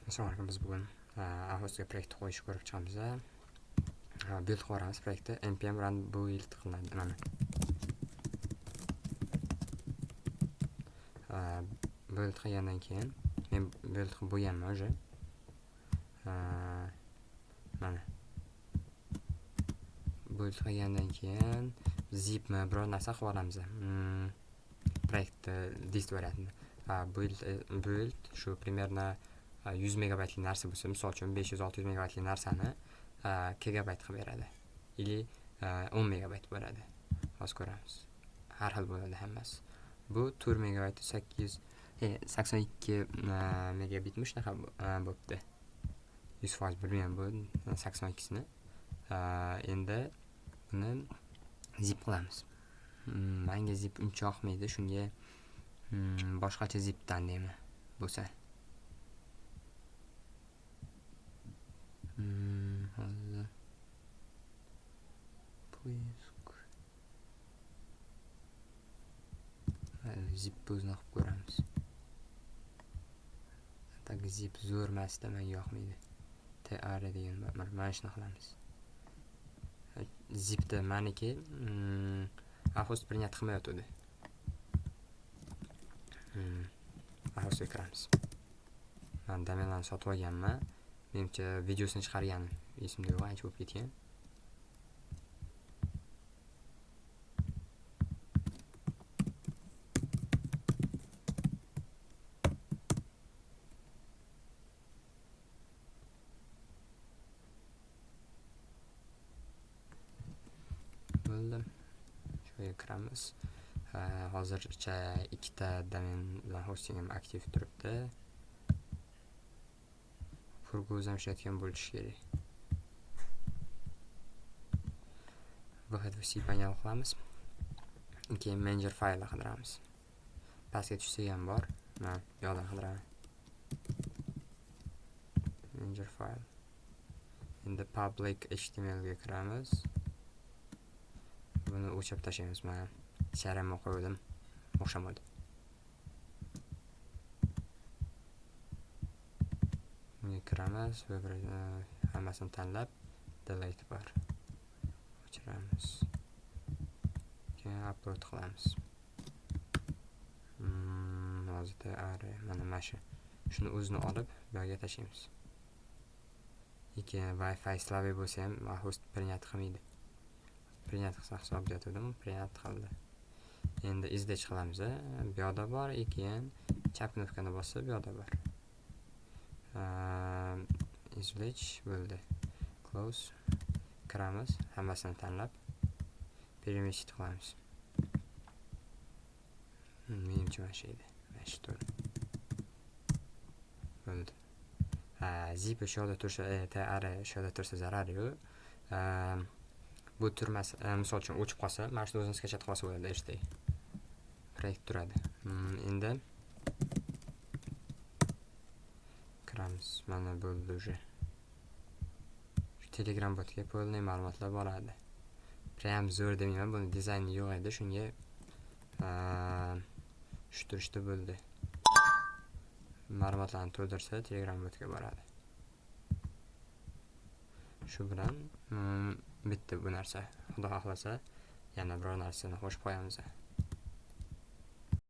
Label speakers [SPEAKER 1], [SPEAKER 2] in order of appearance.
[SPEAKER 1] Assalomu alaykum. Biz bugun Ahosga proyekt qo'yishni ko'rib chiqamiz. Build qilamiz proyektni. npm run build qilinadi. Mana. Build qilgandan keyin men build qilib bo'lganman уже. Mana. Build qilgandan keyin zipmi biror narsa qilib olamiz. Proyektni dist variantini. Build shu примерно 100 megabaytlik narsa bo'lsa, misol uchun 500-600 megabaytlik narsani gigabayt qilib beradi. Или 10 megabayt bo'ladi. Hozir ko'ramiz. Har xil bo'ladi hammasi. Bu 4 megabayt 82 megabitmi shunaqa bo'pti. 100% bilmayman bu 82sini. Endi buni zip qilamiz. Menga zip uncha yoqmaydi, shunga boshqacha zipdan deyman bo'lsa. Hozir poisk zip o'zini qilib ko'ramiz. Tak zip zo'r emasda, menga yoqmaydi. TR degan mana shuni qilamiz. Zipda meniki Ahos принят qilmayotdi. Ahosga kiramiz. Men domenlarni sotib olganman. Menimcha videosini chiqarganim esimda yo'q, ancha bo'lib ketgan. Bo'ldi. Shuga kiramiz. Hozircha ikkita domen bilan hostingim aktiv turibdi. O'zim ishlatgan bo'lishi kerak. VHDVC panel qilamiz. Keyin manager faylni qidiramiz. Pastga tushsa ham bor. Men bu yoqdan qidiraman. Manager file. Endi public html ga kiramiz. Buni o'chirib tashlaymiz. Men CRM qo'ydim. O'xshamadi. Kiramiz va hammasini tanlab delete bor. O'chiramiz. Keyin upload qilamiz. Hozirda mana shu. Shuni o'zini olib bu yerga tashlaymiz. Keyin Wi-Fi slabey bo'lsa ham host принят qilmaydi. Принят qilsa hisob berdim, принят qildi. Endi izlech qilamiz. Bu yerda bor, keyin chap knopkani bosib bu yerda bor. Izlech bo'ldi. Close. Kiramiz, hammasini tanlab переместить qilamiz. Menimcha mana shu edi. Mana shu tur. Bo'ldi. Zip shu yerda tursa, TR shu yerda tursa zarar yo'q. Bu turmas, misol uchun o'chib qolsa, mana shu o'zini skachat qilsa bo'ladi, eshitay. Proyekt turadi. Endi kiramiz. Mana bo'ldi уже. Telegram botga polniy ma'lumotlar boradi. Prям zo'r demayman, buni dizayni yo'q edi, shunga shu turishda bo'ldi. Ma'lumotlarni to'ldirsa Telegram botga boradi. Shu bilan bitta bu narsa. Xudo xohlasa yana biror narsani qo'shib qo'yamiz.